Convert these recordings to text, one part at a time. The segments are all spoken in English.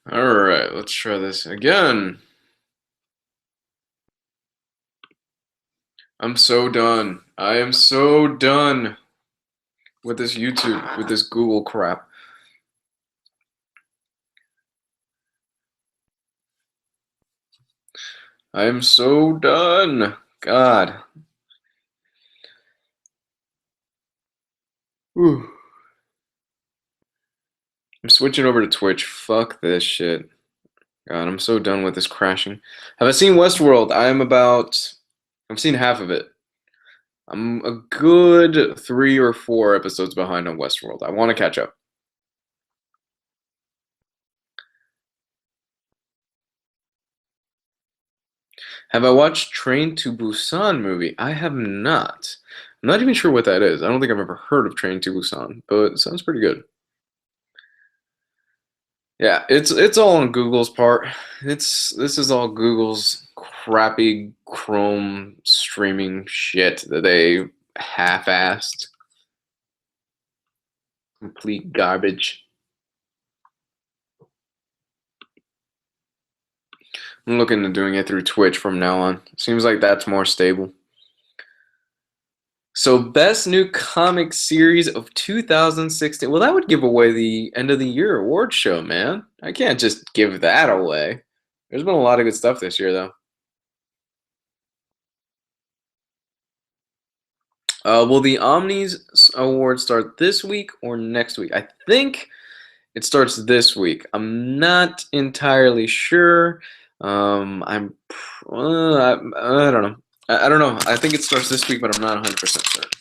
Alright, let's try this again. I'm so done. I am so done with this YouTube, with this Google crap. I am so done. God. Whew. I'm switching over to Twitch. Fuck this shit. God, I'm so done with this crashing. Have I seen Westworld? I've seen half of it. I'm a good 3 or 4 episodes behind on Westworld. I want to catch up. Have I watched Train to Busan movie? I have not. I'm not even sure what that is. I don't think I've ever heard of Train to Busan, but it sounds pretty good. Yeah, it's all on Google's part. This is all Google's crappy Chrome streaming shit that they half-assed. Complete garbage. I'm looking at doing it through Twitch from now on. Seems like that's more stable. So, best new comic series of 2016. Well, that would give away the end of the year award show, man. I can't just give that away. There's been a lot of good stuff this year, though. Will the Omnis Award start this week or next week? I think it starts this week. I'm not entirely sure. I don't know. I don't know. I think it starts this week, but I'm not 100% certain.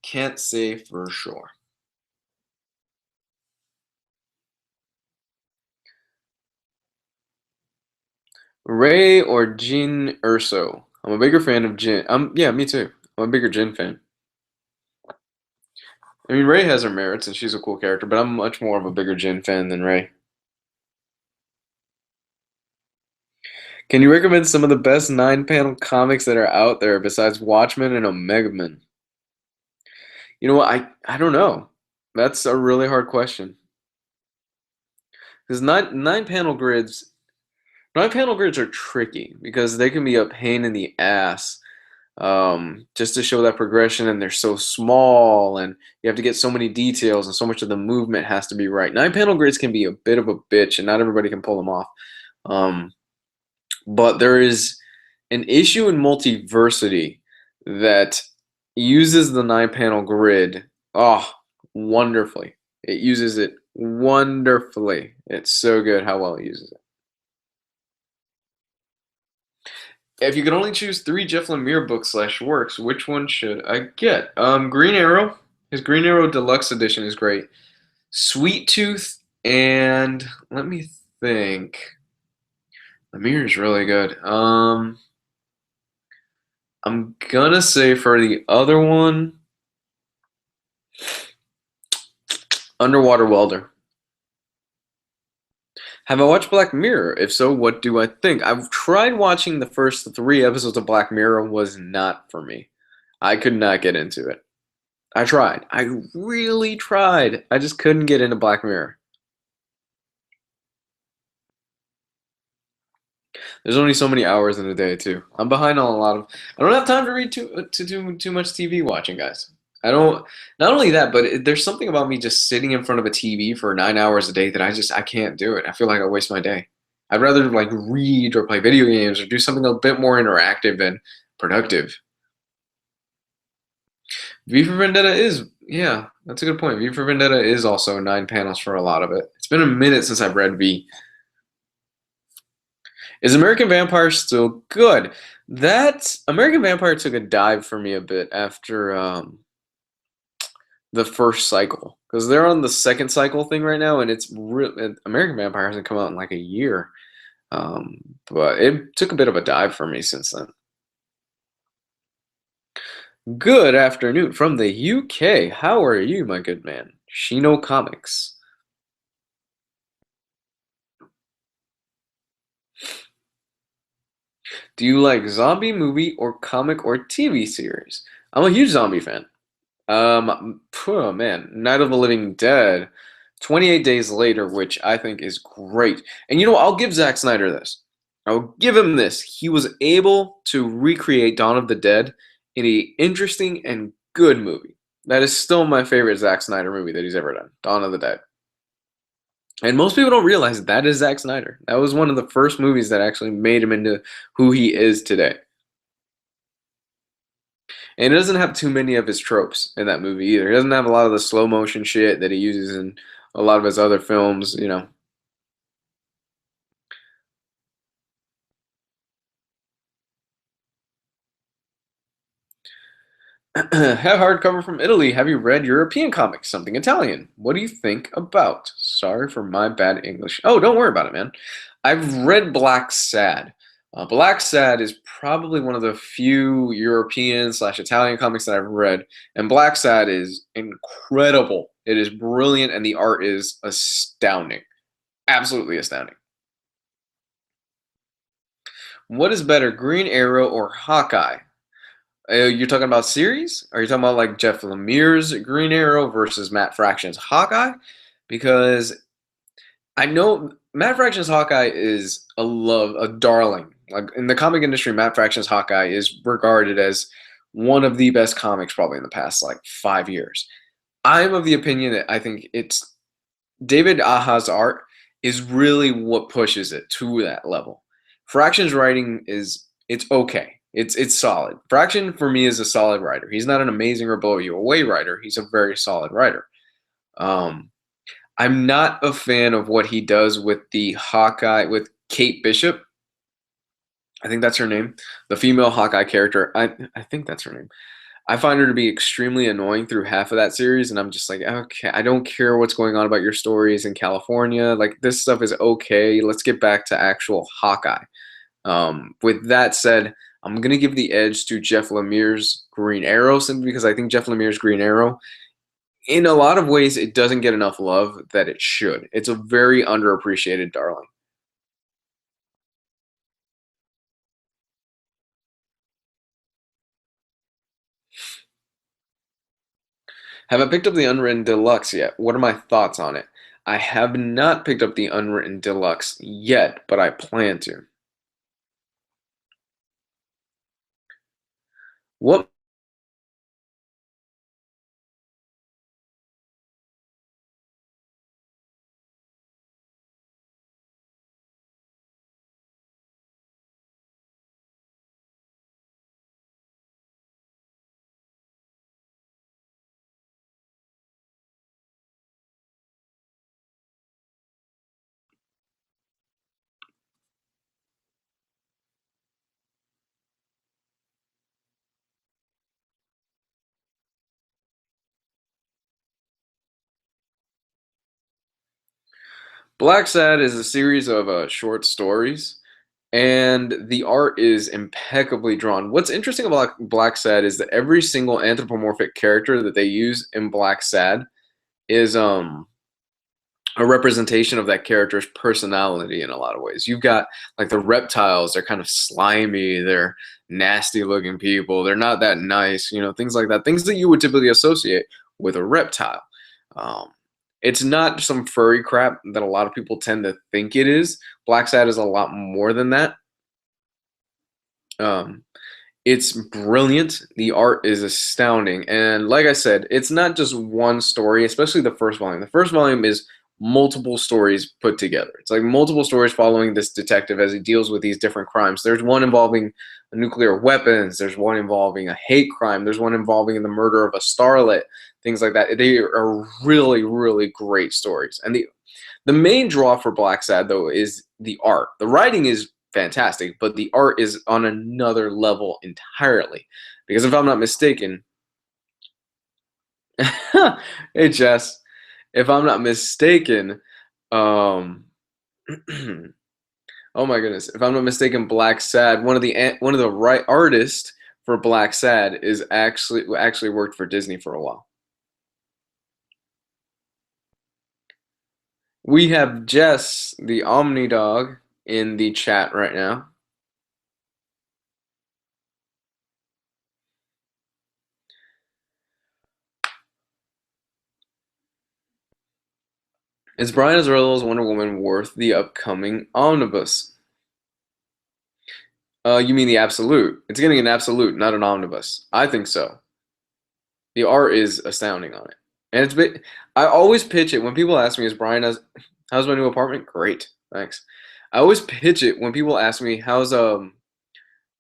Can't say for sure. Ray or Jin Urso? I'm a bigger fan of Jin. Yeah, me too. I'm a bigger Jin fan. I mean, Ray has her merits, and she's a cool character, but I'm much more of a bigger Jin fan than Ray. Can you recommend some of the best 9-panel comics that are out there besides Watchmen and Omega Men? You know what? I don't know. That's a really hard question. Because nine panel grids are tricky because they can be a pain in the ass. Just to show that progression, and they're so small, and you have to get so many details, and so much of the movement has to be right. 9-panel grids can be a bit of a bitch, and not everybody can pull them off. But there is an issue in Multiversity that uses the 9-panel grid wonderfully. It uses it wonderfully. It's so good how well it uses it. If you could only choose 3 Jeff Lemire books / works, which one should I get? Green Arrow. His Green Arrow Deluxe Edition is great. Sweet Tooth, and let me think. Lemire is really good. I'm gonna say for the other one, Underwater Welder. Have I watched Black Mirror? If so, what do I think? I've tried watching the first 3 episodes of Black Mirror, was not for me. I could not get into it. I tried. I really tried. I just couldn't get into Black Mirror. There's only so many hours in a day, too. I'm behind on a lot of. I don't have time to read too much TV watching, guys. I don't. Not only that, but there's something about me just sitting in front of a TV for 9 hours a day that I can't do it. I feel like I waste my day. I'd rather like read or play video games or do something a bit more interactive and productive. V for Vendetta is, yeah, that's a good point. V for Vendetta is also 9 panels for a lot of it. It's been a minute since I've read V. Is American Vampire still good? That American Vampire took a dive for me a bit after the first cycle, because they're on the second cycle thing right now, and American Vampire hasn't come out in like a year, but it took a bit of a dive for me since then. Good afternoon from the UK. How are you, my good man? Shino Comics. Do you like zombie movie or comic or TV series? I'm a huge zombie fan. Oh man, Night of the Living Dead 28 Days Later, which I think is great. And you know, I'll give Zack Snyder this. I'll give him this. He was able to recreate Dawn of the Dead in an interesting and good movie. That is still my favorite Zack Snyder movie that he's ever done, Dawn of the Dead. And most people don't realize that is Zack Snyder. That was one of the first movies that actually made him into who he is today. And it doesn't have too many of his tropes in that movie either. He doesn't have a lot of the slow motion shit that he uses in a lot of his other films, you know. Have hardcover from Italy. Have you read European comics? Something Italian. What do you think about? Sorry for my bad English. Oh, don't worry about it, man. I've read Blacksad. Blacksad is probably one of the few European slash Italian comics that I've read, and Blacksad is incredible. It is brilliant, and the art is astounding. Absolutely astounding. What is better, Green Arrow or Hawkeye? You're talking about series? Are you talking about like Jeff Lemire's Green Arrow versus Matt Fraction's Hawkeye? Because I know Matt Fraction's Hawkeye is a darling. Like in the comic industry, Matt Fraction's Hawkeye is regarded as one of the best comics probably in the past like 5 years. I'm of the opinion that I think it's David Aja's art is really what pushes it to that level. Fraction's writing is it's okay. It's solid. Fraction for me is a solid writer. He's not an amazing or blow you away writer. He's a very solid writer. Um, I'm not a fan of what he does with the Hawkeye with Kate Bishop. I think that's her name. The female Hawkeye character. I think that's her name. I find her to be extremely annoying through half of that series, and I'm just like, okay, I don't care what's going on about your stories in California. Like this stuff is okay. Let's get back to actual Hawkeye. With that said, I'm gonna give the edge to Jeff Lemire's Green Arrow simply because I think Jeff Lemire's Green Arrow, in a lot of ways, it doesn't get enough love that it should. It's a very underappreciated darling. Have I picked up the Unwritten Deluxe yet? What are my thoughts on it? I have not picked up the Unwritten Deluxe yet, but I plan to. What Blacksad is a series of short stories, and the art is impeccably drawn. What's interesting about Blacksad is that every single anthropomorphic character that they use in Blacksad is a representation of that character's personality in a lot of ways. You've got like the reptiles, they're kind of slimy, they're nasty looking people, they're not that nice, you know, things like that. Things that you would typically associate with a reptile. Um, it's not some furry crap that a lot of people tend to think it is. Black Sad is a lot more than that. Um, it's brilliant. The art is astounding. And like I said, it's not just one story, especially the first volume. The first volume is multiple stories put together. It's like multiple stories following this detective as he deals with these different crimes. There's one involving nuclear weapons, there's one involving a hate crime, there's one involving the murder of a starlet, things like that. They are really, really great stories. And the main draw for Black Sad, though, is the art. The writing is fantastic, but the art is on another level entirely. Because if I'm not mistaken, hey Jess, if I'm not mistaken, um, oh my goodness, if I'm not mistaken, Black Sad, one of the right artists for Black Sad is actually worked for Disney for a while. We have Jess, the Omni Dog, in the chat right now. Is Brian Azzarello's Wonder Woman worth the upcoming omnibus? You mean the absolute? It's getting an absolute, not an omnibus. I think so. The art is astounding on it, and it's bit. I always pitch it when people ask me, "Is Brian how's my new apartment?" Great, thanks. I always pitch it when people ask me, "How's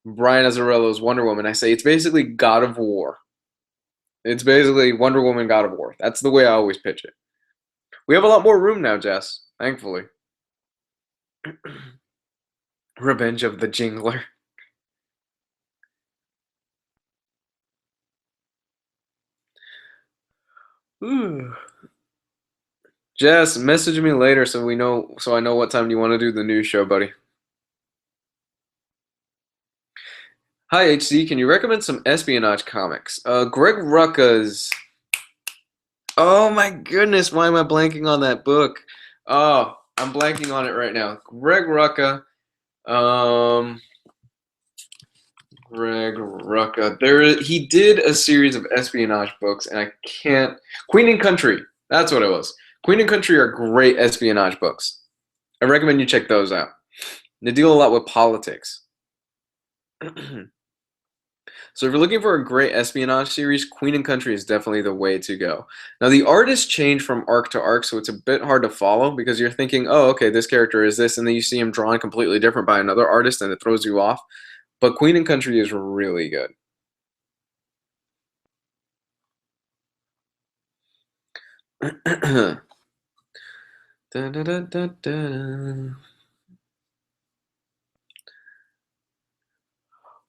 Brian Azzarello's Wonder Woman?" I say it's basically God of War. It's basically Wonder Woman, God of War. That's the way I always pitch it. We have a lot more room now, Jess. Thankfully. Revenge of the Jingler. Jess, message me later so we know so I know what time you want to do the news show, buddy. Hi HC, can you recommend some espionage comics? Greg Rucka's. Oh my goodness, why am I blanking on that book? Oh, I'm blanking on it right now. Greg Rucka. Um, Greg Rucka. He did a series of espionage books, and I can't. Queen and Country. That's what it was. Queen and Country are great espionage books. I recommend you check those out. They deal a lot with politics. So if you're looking for a great espionage series, Queen and Country is definitely the way to go. Now the artists change from arc to arc, so it's a bit hard to follow because you're thinking, oh, okay, this character is this, and then you see him drawn completely different by another artist, and it throws you off. But Queen and Country is really good. Da, da, da, da, da.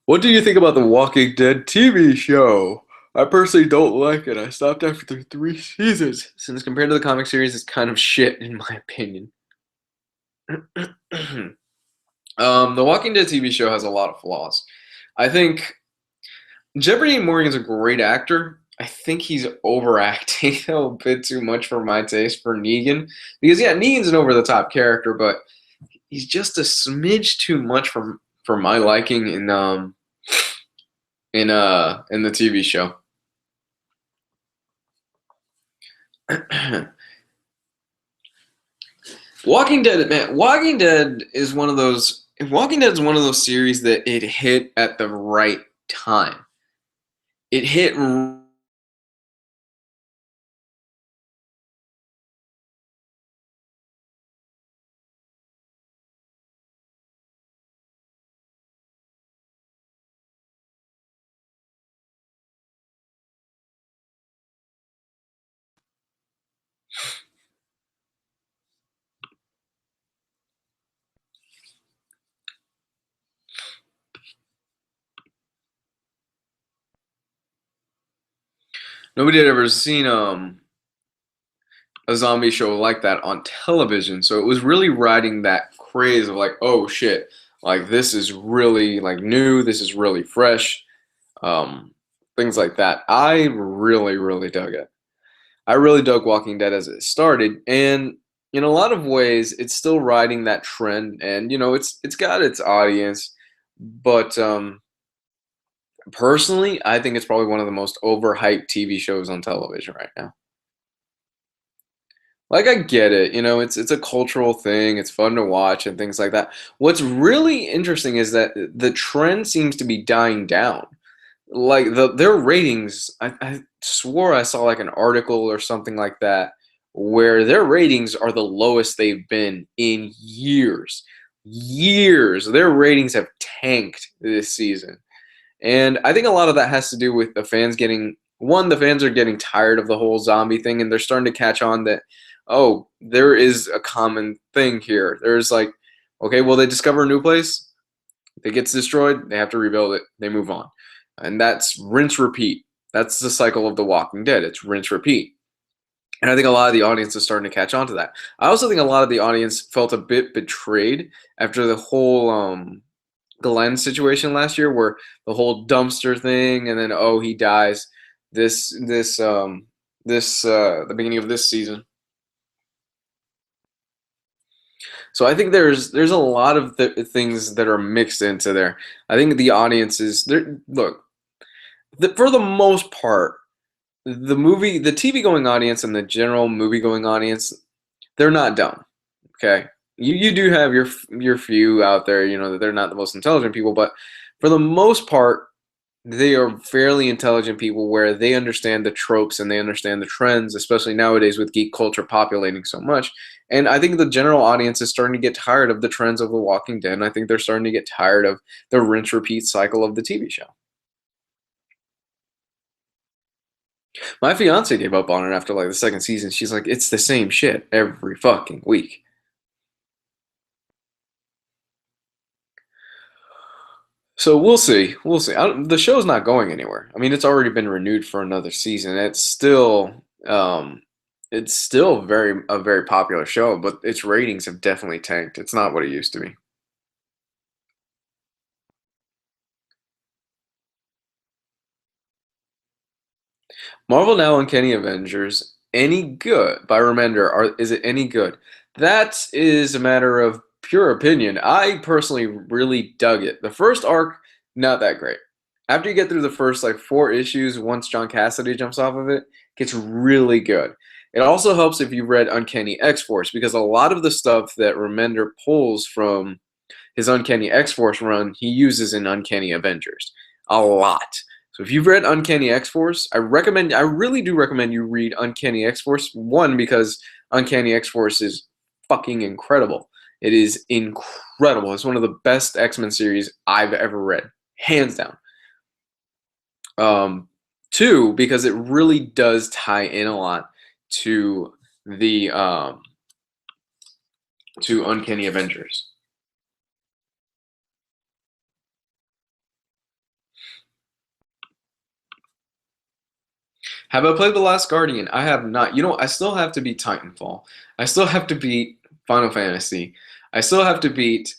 What do you think about the Walking Dead TV show? I personally don't like it. I stopped after 3 seasons. Since compared to the comic series, it's kind of shit in my opinion. The Walking Dead TV show has a lot of flaws. I think Jeffrey Morgan's a great actor. I think he's overacting a bit too much for my taste for Negan. Because yeah, Negan's an over the top character, but he's just a smidge too much for my liking in the TV show. Walking Dead, man. Walking Dead is one of those. Walking Dead is one of those series that it hit at the right time. It hit. Nobody had ever seen a zombie show like that on television, so it was really riding that craze of like, oh shit, like this is really like new. This is really fresh. Um, things like that. I really dug it. I really dug Walking Dead as it started, and in a lot of ways, it's still riding that trend. And it's got its audience, but personally, I think it's probably one of the most overhyped TV shows on television right now. Like I get it, it's a cultural thing. It's fun to watch and things like that. What's really interesting is that the trend seems to be dying down. Like their ratings, I swore I saw like an article or something like that where their ratings are the lowest they've been in years. Years. Their ratings have tanked this season. And I think a lot of that has to do with the fans getting the fans are getting tired of the whole zombie thing, and they're starting to catch on that, oh, there is a common thing here. There's like, okay, well, they discover a new place, it gets destroyed, they have to rebuild it, they move on. And that's rinse repeat. That's the cycle of The Walking Dead. It's rinse repeat. And I think a lot of the audience is starting to catch on to that. I also think a lot of the audience felt a bit betrayed after the whole Glenn situation last year, where the whole dumpster thing, and then oh he dies the beginning of this season. So I think there's a lot of things that are mixed into there. I think the audience is there. Look, for the most part, the TV going audience and the general movie going audience, they're not dumb. Okay, you do have your few out there, you know, that they're not the most intelligent people, but for the most part, they are fairly intelligent people where they understand the tropes and they understand the trends, especially nowadays with geek culture populating so much. And I think the general audience is starting to get tired of the trends of The Walking Dead. And I think they're starting to get tired of the rinse repeat cycle of the TV show. My fiance gave up on it after like the second season. She's like, it's the same shit every fucking week. So we'll see. We'll see. The show's not going anywhere. I mean, it's already been renewed for another season. It's still very a very popular show, but its ratings have definitely tanked. It's not what it used to be. Marvel Now Uncanny Avengers, any good by Remender? Is it any good? That is a matter of pure opinion. I personally really dug it. The first arc, not that great. After you get through the first like four issues, once John Cassidy jumps off of it, it gets really good. It also helps if you read Uncanny X-Force because a lot of the stuff that Remender pulls from his Uncanny X-Force run, he uses in Uncanny Avengers. A lot. So if you've read Uncanny X-Force, I really do recommend you read Uncanny X-Force. One, because Uncanny X-Force is fucking incredible. It is incredible. It's one of the best X-Men series I've ever read. Hands down. Um, Two, because it really does tie in a lot to the to Uncanny Avengers. Have I played The Last Guardian? I have not. You know, I still have to beat Titanfall. I still have to beat Final Fantasy. I still have to beat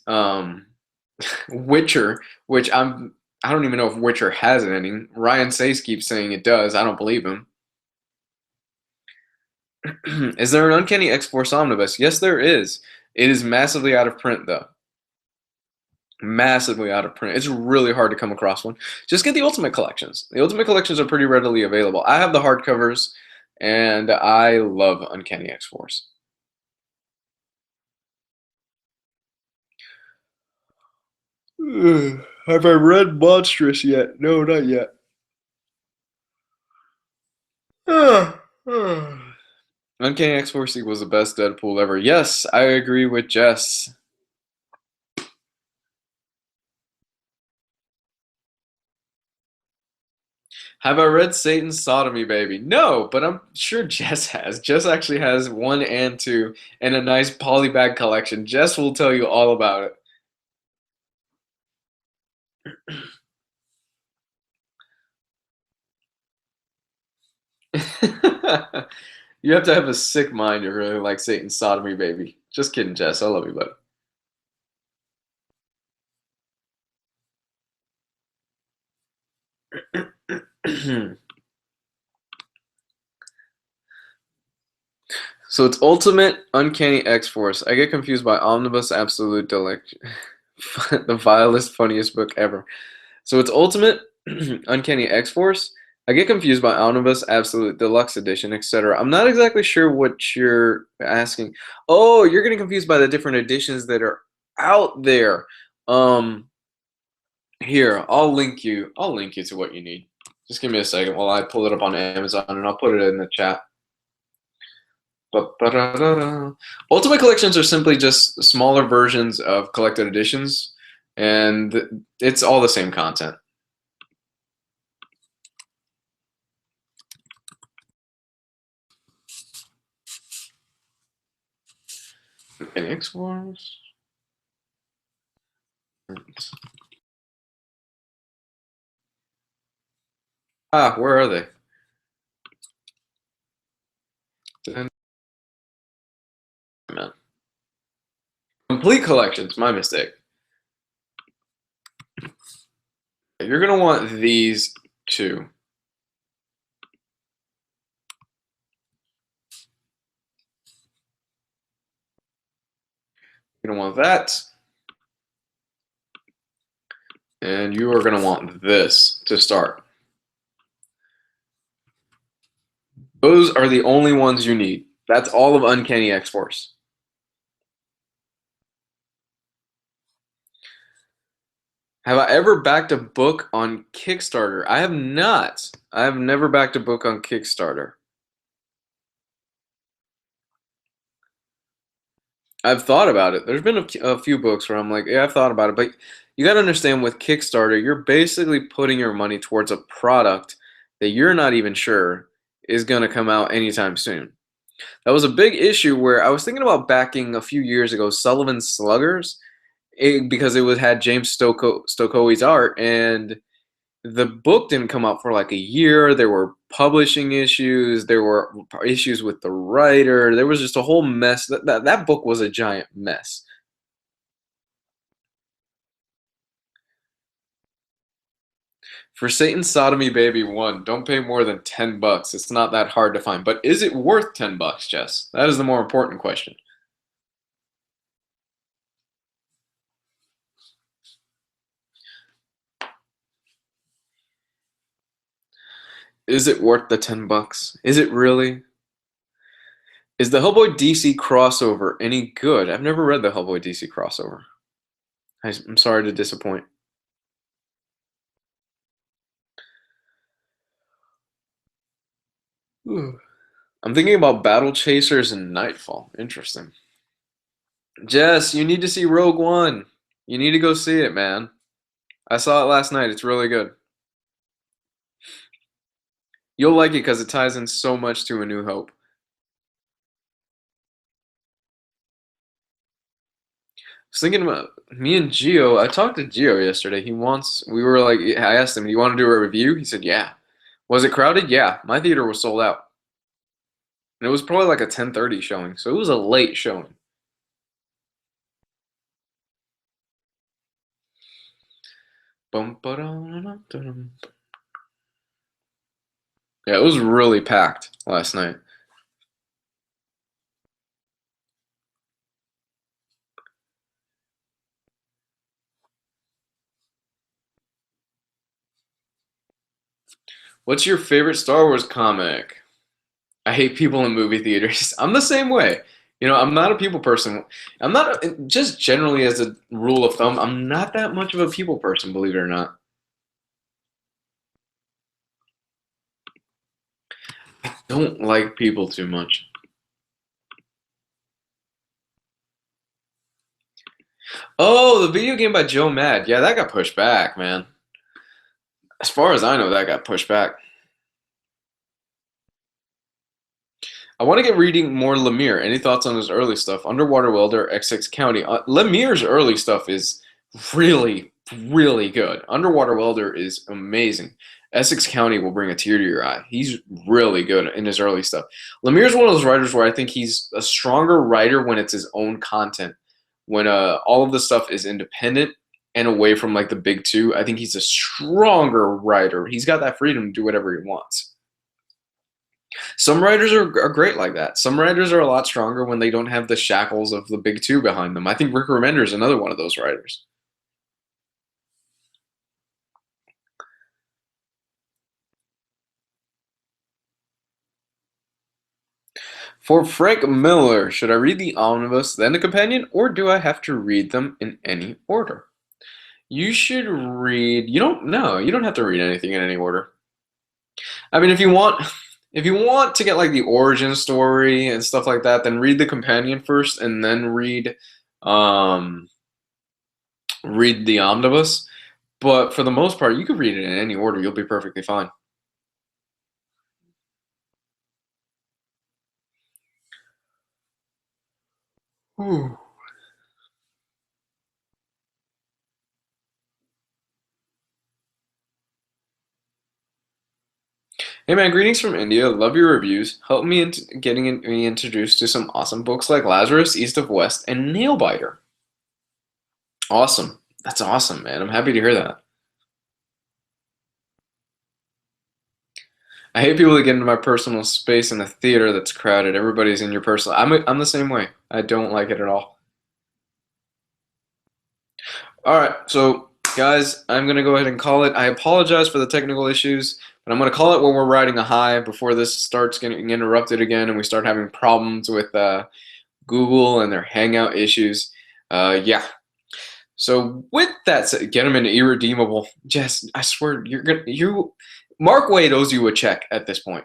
Witcher, which I don't even know if Witcher has an ending. Ryan Sace keeps saying it does. I don't believe him. Is there an Uncanny X-Force Omnibus? Yes, there is. It is massively out of print though. Massively out of print. It's really hard to come across one. Just get the Ultimate Collections. The Ultimate Collections are pretty readily available. I have the hardcovers, and I love Uncanny X-Force. Have I read Monstrous yet? No, not yet. Uncanny X-Force equals the best Deadpool ever. Yes, I agree with Jess. Have I read Satan's Sodomy Baby? No, but I'm sure Jess has. Jess actually has one and two and a nice polybag collection. Jess will tell you all about it. You have to have a sick mind to really like Satan's Sodomy Baby. Just kidding, Jess. I love you, bud. So it's Ultimate Uncanny X-Force. I get confused by Omnibus Absolute Delict. The vilest, funniest book ever. So it's Ultimate Uncanny X-Force. I get confused by Omnibus Absolute Deluxe Edition, etc. I'm not exactly sure what you're asking. Oh, you're getting confused by the different editions that are out there. Um, Here, I'll link you to what you need. Just give me a second while I pull it up on Amazon and I'll put it in the chat. Ultimate collections are simply just smaller versions of collected editions, and it's all the same content. Okay, X-Force. Ah, where are they? Man. Complete collections, my mistake. You're gonna want these two. You're gonna want that. And you are gonna want this to start. Those are the only ones you need. That's all of Uncanny X-Force. Have I ever backed a book on Kickstarter? I have not. I have never backed a book on Kickstarter. I've thought about it. There's been a few books where I'm like, yeah, I've thought about it, but you got to understand with Kickstarter, you're basically putting your money towards a product that you're not even sure is going to come out anytime soon. That was a big issue where I was thinking about backing a few years ago Sullivan Sluggers because it was had James Stokoe's art, and the book didn't come out for like a year. There were publishing issues. There were issues with the writer. There was just a whole mess. That book was a giant mess. For Satan's Sodomy Baby 1, don't pay more than $10. It's not that hard to find. But is it worth $10, Jess? That is the more important question. Is it worth the $10? Is it really? Is the Hellboy DC crossover any good? I've never read the Hellboy DC crossover. I'm sorry to disappoint. Ooh. I'm thinking about Battle Chasers and Nightfall. Interesting. Jess, you need to see Rogue One. You need to go see it, man. I saw it last night. It's really good. You'll like it because it ties in so much to A New Hope. I was thinking about me and Gio. I talked to Gio yesterday. We were like, I asked him, do you want to do a review? He said, yeah. Was it crowded? Yeah. My theater was sold out. And it was probably like a 10:30 showing, so it was a late showing. Yeah, it was really packed last night. What's your favorite Star Wars comic? I hate people in movie theaters. I'm the same way. I'm not a people person. I'm not just generally as a rule of thumb. I'm not that much of a people person, believe it or not. Don't like people too much. Oh, the video game by Joe Mad. Yeah, that got pushed back, man. As far as I know, that got pushed back. I want to get reading more Lemire. Any thoughts on his early stuff? Underwater Welder, Essex County. Lemire's early stuff is really, really good. Underwater Welder is amazing. Essex County will bring a tear to your eye. He's really good in his early stuff. Lemire's one of those writers where I think he's a stronger writer when it's his own content. When all of the stuff is independent and away from like the big two, I think he's a stronger writer. He's got that freedom to do whatever he wants. Some writers are great like that. Some writers are a lot stronger when they don't have the shackles of the big two behind them. I think Rick Remender is another one of those writers. For Frank Miller, should I read the omnibus, then the companion, or do I have to read them in any order? You should read. You don't know. You don't have to read anything in any order. I mean, if you want to get like the origin story and stuff like that, then read the companion first, and then um, read the omnibus. But for the most part, you could read it in any order. You'll be perfectly fine. Whew. Hey man, greetings from India. Love your reviews. Help me into me introduced to some awesome books like Lazarus, East of West, and Nailbiter. Awesome. That's awesome, man. I'm happy to hear that. I hate people that get into my personal space in a theater that's crowded. Everybody's in your personal. I'm the same way. I don't like it at all. All right, so guys, I'm gonna go ahead and call it. I apologize for the technical issues, And I'm going to call it when we're riding a high before this starts getting interrupted again and we start having problems with Google and their Hangout issues. Yeah. So with that said, get him an irredeemable. Jess, I swear Mark Wade owes you a check at this point.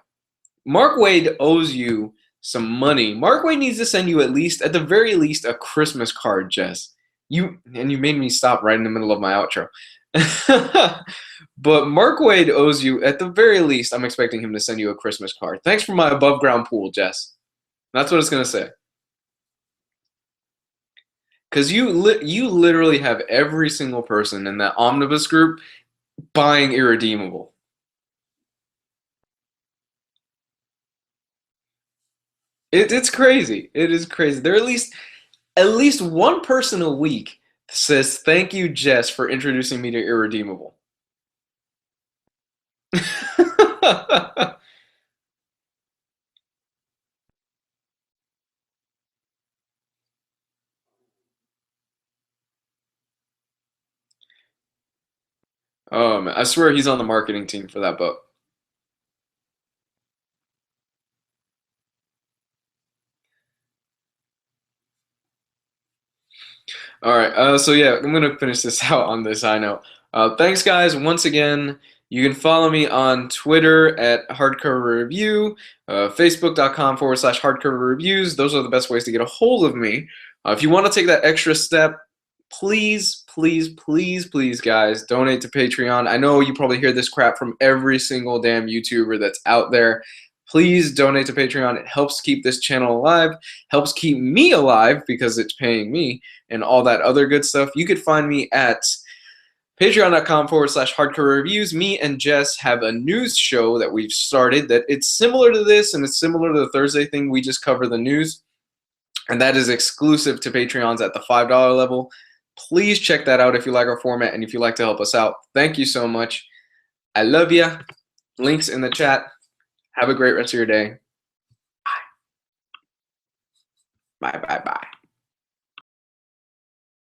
Mark Wade owes you some money. Mark Wade needs to send you at the very least, a Christmas card, Jess. You made me stop right in the middle of my outro. But Mark Wade owes you, at the very least, I'm expecting him to send you a Christmas card. Thanks for my above ground pool, Jess. That's what it's going to say. Because you literally have every single person in that omnibus group buying irredeemable. It's crazy. It is crazy. There are at least one person a week says, "Thank you, Jess, for introducing me to irredeemable." Oh man, I swear he's on the marketing team for that book. All right, so yeah, I'm gonna finish this out on this high note. Thanks, guys, once again. You can follow me on Twitter at Hardcover Review, Facebook.com/Hardcover Reviews. Those are the best ways to get a hold of me. If you want to take that extra step, please, please, please, please, guys, donate to Patreon. I know you probably hear this crap from every single damn YouTuber that's out there. Please donate to Patreon. It helps keep this channel alive, helps keep me alive because it's paying me, and all that other good stuff. You could find me at patreon.com/hardcover reviews. Me and Jess have a news show that we've started that it's similar to this, and it's similar to the Thursday thing. We just cover the news, and that is exclusive to Patreons at the $5 level. Please check that out if you like our format and if you'd like to help us out. Thank you so much. I love you. Links in the chat. Have a great rest of your day. Bye. Bye, bye, bye.